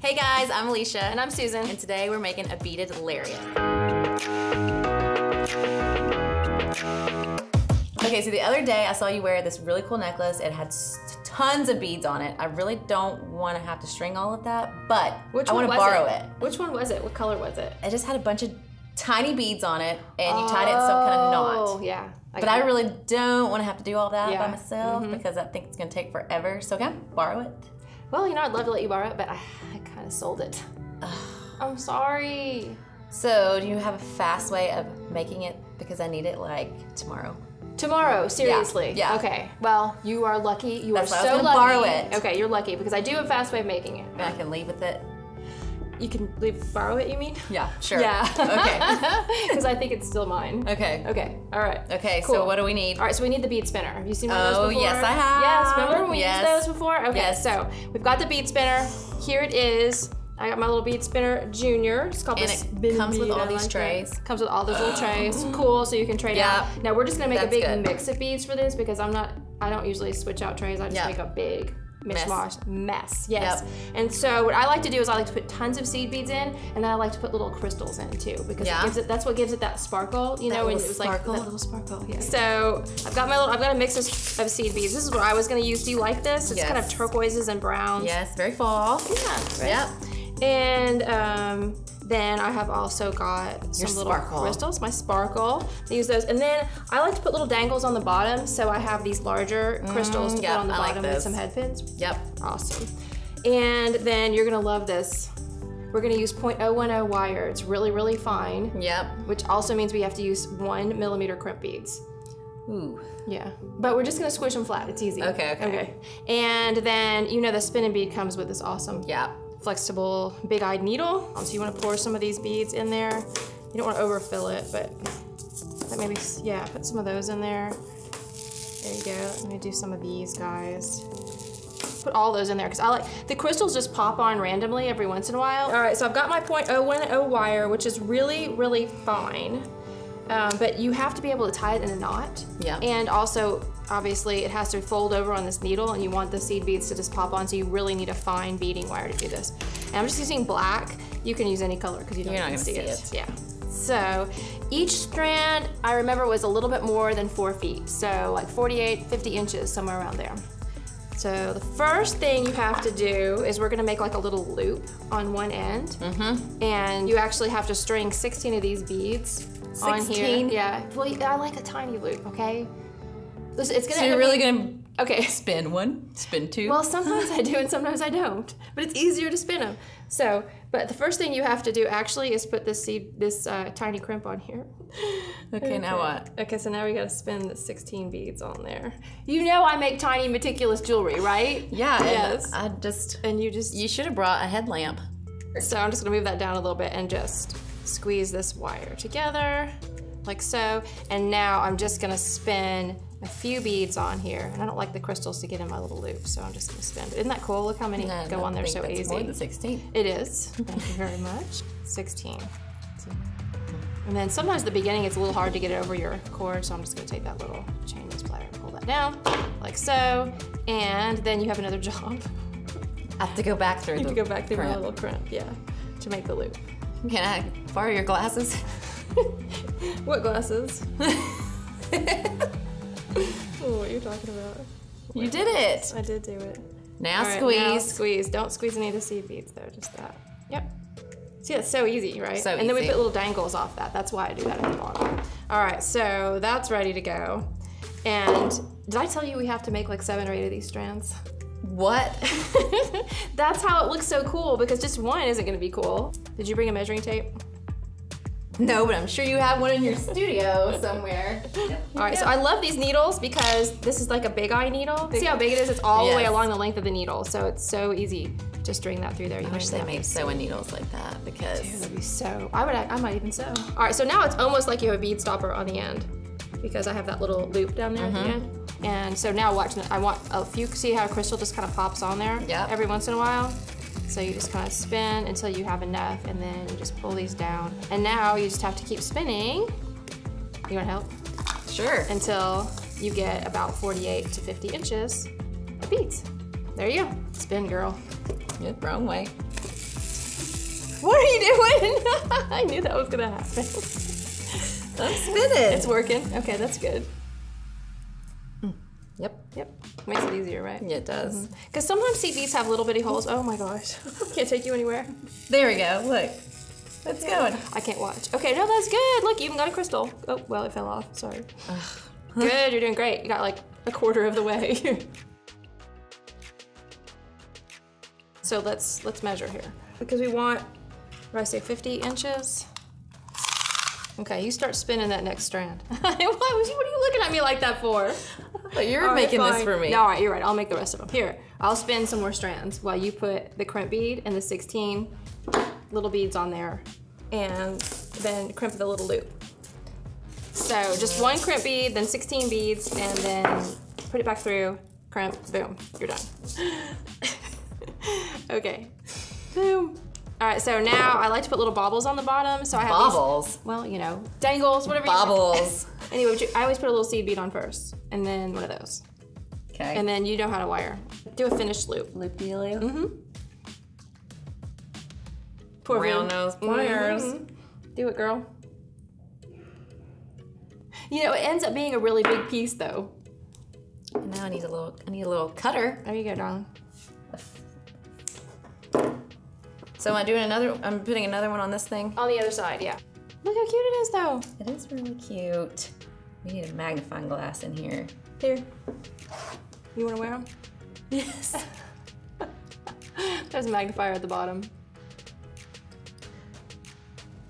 Hey guys, I'm Alicia. And I'm Susan. And today we're making a beaded lariat. Okay, so the other day I saw you wear this really cool necklace. It had tons of beads on it. I really don't want to have to string all of that, but I want to borrow it. Which one was it? What color was it? It just had a bunch of tiny beads on it, and you tied it in some kind of knot. Oh, yeah. But I really don't want to have to do all that by myself because I think it's going to take forever. So can I borrow it? Well, you know, I'd love to let you borrow it, but I kind of sold it. I'm sorry. So do you have a fast way of making it? Because I need it like tomorrow. Tomorrow, seriously? Yeah. Okay. Well, you are lucky. You are so lucky. Borrow it. Okay, you're lucky because I do have a fast way of making it. And I can leave with it. You can borrow it, you mean? Yeah, sure. Yeah. Okay. Because I think it's still mine. Okay. Okay, all right. Okay, cool. So what do we need? All right, so we need the bead spinner. Have you seen one of those before? Oh, yes, I have. Yes, remember we used those before? Okay, so we've got the bead spinner. Here it is. I got my little bead spinner junior. It's called it comes with all these trays. Comes with all those little trays. Cool, so you can trade out. Now we're just gonna make a big mix of beads for this because I don't usually switch out trays. I just make a big mess. Yes. Yep. And so what I like to do is I like to put tons of seed beads in, and then I like to put little crystals in too because that's what gives it that sparkle. You know, when it was like that little sparkle. Yeah. So I've got a mix of seed beads. This is what I was gonna use. Do you like this? It's kind of turquoises and browns. Yes, very fall. Yeah. Right? Yep. And then I have also got some little crystals, my sparkle. I use those. And then I like to put little dangles on the bottom, so I have these larger crystals to put on the bottom with some head pins. Yep. Awesome. And then you're gonna love this. We're gonna use 0.010 wire. It's really, really fine. Yep. Which also means we have to use 1 millimeter crimp beads. Ooh. Yeah, but we're just gonna squish them flat. It's easy. Okay. And then, you know, the spinning bead comes with this awesome flexible big-eyed needle. So you want to pour some of these beads in there. You don't want to overfill it, but maybe, put some of those in there. There you go. Let me do some of these guys. Put all those in there because I like, the crystals just pop on randomly every once in a while. All right, so I've got my 0.010 wire, which is really, really fine. But you have to be able to tie it in a knot. Yeah. And also, obviously, it has to fold over on this needle, and you want the seed beads to just pop on, so you really need a fine beading wire to do this. And I'm just using black. You can use any color because you're not going to see it. Yeah. So each strand, I remember, was a little bit more than 4 feet. So like 48, 50 inches, somewhere around there. So the first thing you have to do is we're gonna make like a little loop on one end. And you actually have to string 16 of these beads on here. Yeah, well, I like a tiny loop, okay? It's gonna so you're really gonna spin one, spin two? Well, sometimes I do and sometimes I don't, but it's easier to spin them. So, but the first thing you have to do actually is put this tiny crimp on here. Okay, now what? Okay, so now we gotta spin the 16 beads on there. You know I make tiny, meticulous jewelry, right? Yeah, yes. You should have brought a headlamp. So I'm just gonna move that down a little bit and just squeeze this wire together, like so. And now I'm just gonna spin a few beads on here. And I don't like the crystals to get in my little loop, so I'm just gonna spin. Isn't that cool? Look how many go on there so easy. More than 16. It is. Thank you very much. 16. And then sometimes at the beginning it's a little hard to get it over your cord, so I'm just gonna take that little chainless plier and pull that down, like so. And then you have another job. I have to go back through my little crimp, to make the loop. Can I borrow your glasses? What glasses? Oh, what are you talking about? You did it. I did do it. Now squeeze. Now squeeze. Don't squeeze any of the seed beads though, just that. Yep. See, it's so easy, right? So and then we put little dangles off that. That's why I do that at the bottom. All right, so that's ready to go. And did I tell you we have to make like 7 or 8 of these strands? What? That's how it looks so cool because just one isn't gonna be cool. Did you bring a measuring tape? No, but I'm sure you have one in your studio somewhere. All right, so I love these needles because this is like a big eye needle. See how big it is? It's all the way along the length of the needle, so it's so easy to string that through there. I wish they made sewing needles like that because dude, that'd be so. I might even sew. All right, so now it's almost like you have a bead stopper on the end because I have that little loop down there at the end. And so now watch. I want a few. See how a crystal just kind of pops on there every once in a while. So you just kind of spin until you have enough, and then you just pull these down. And now you just have to keep spinning. You want to help? Sure. Until you get about 48 to 50 inches of beads. There you go. Spin, girl. Yeah, wrong way. What are you doing? I knew that was gonna happen. I'm spinning. It's working. Okay, that's good. Yep. Makes it easier, right? Yeah, it does. Because sometimes seed beads have little bitty holes. Oh my gosh. Can't take you anywhere. There we go. Look. It's going. I can't watch. Okay, no, that's good. Look, you even got a crystal. Oh, well, it fell off. Sorry. Good, you're doing great. You got like a quarter of the way. So let's measure here. Because we want, what did I say, 50 inches? Okay, you start spinning that next strand. What are you looking at me like that for? But you're making this for me. No, all right, you're right. I'll make the rest of them. Here, I'll spin some more strands while you put the crimp bead and the 16 little beads on there, and then crimp the little loop. So just one crimp bead, then 16 beads, and then put it back through, crimp, boom, you're done. Okay, boom. All right, so now I like to put little baubles on the bottom. So I have baubles? These, well, you know, dangles, whatever baubles. You want. Anyway, I always put a little seed bead on first, and then one of those. Okay. And then you know how to wire. Do a finished loop. Loop-de-loop. Mm-hmm. Poor round nose pliers. Do it, girl. You know, it ends up being a really big piece, though. Now I need a little cutter. There you go, darling. So I'm putting another one on this thing? On the other side, yeah. Look how cute it is, though. It is really cute. We need a magnifying glass in here. Here. You want to wear them? Yes. There's a magnifier at the bottom.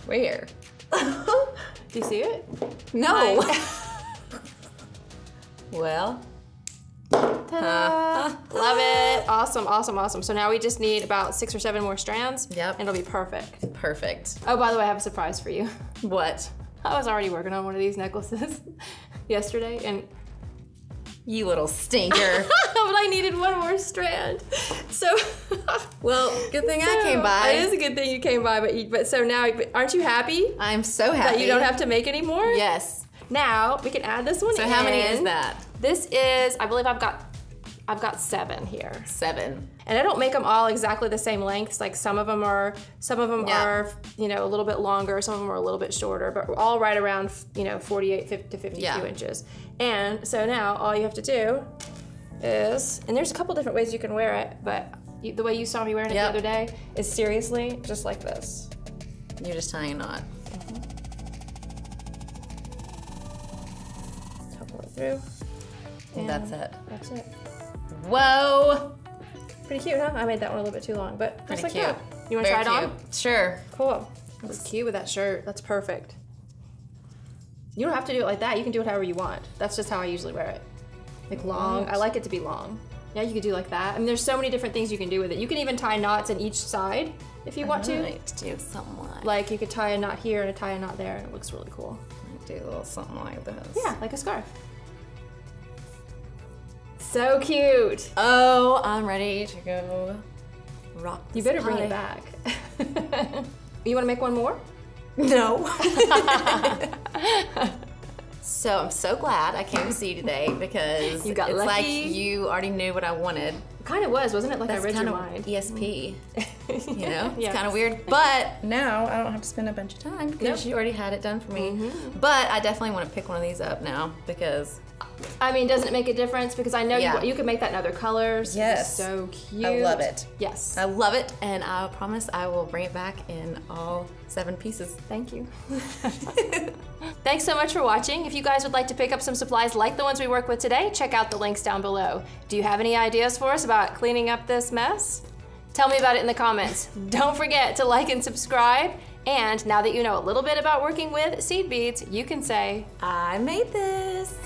Where? Do you see it? No. Well. Ta-da! Love it. Awesome, awesome, awesome. So now we just need about 6 or 7 more strands. Yep. And it'll be perfect. Perfect. Oh, by the way, I have a surprise for you. What? I was already working on one of these necklaces yesterday, and you little stinker. but I needed one more strand. So, well, good thing I came by. It is a good thing you came by, but so now, aren't you happy? I'm so happy. That you don't have to make any more? Yes. Now, we can add this one in. So how many is that? This is, I believe I've got 7 here. 7. And I don't make them all exactly the same lengths. Like some of them are, you know, a little bit longer, some of them are a little bit shorter, but all right around, you know, 48 to 52 inches. And so now all you have to do is, and there's a couple different ways you can wear it, but the way you saw me wearing it the other day is seriously just like this. You're just tying a knot. Couple it through. And that's it. That's it. Whoa! Pretty cute, huh? I made that one a little bit too long, but pretty like cute. That. You want to try it on? Sure. Cool. Looks cute with that shirt. That's perfect. You don't have to do it like that. You can do it however you want. That's just how I usually wear it. Like long. I like it to be long. Yeah, you could do like that. I mean, there's so many different things you can do with it. You can even tie knots in each side if you want to. I like to do something like you could tie a knot here and tie a knot there, and it looks really cool. Do a little something like this. Yeah, like a scarf. So cute. Oh, I'm ready to go rock this. You better bring it back. You want to make one more? No. So I'm so glad I came to see you today because you got it's lucky. Like you already knew what I wanted. It kind of was, wasn't it? Like that's I read kind your of mind. ESP. You know, it's yes. kind of weird. But now I don't have to spend a bunch of time because you already had it done for me. But I definitely want to pick one of these up now because. I mean, doesn't it make a difference? Because I know you can make that in other colors. Yes. So cute. I love it. Yes. I love it, and I promise I will bring it back in all 7 pieces. Thank you. Thanks so much for watching. If you guys would like to pick up some supplies like the ones we work with today, check out the links down below. Do you have any ideas for us about cleaning up this mess? Tell me about it in the comments. Don't forget to like and subscribe. And now that you know a little bit about working with seed beads, you can say, I made this.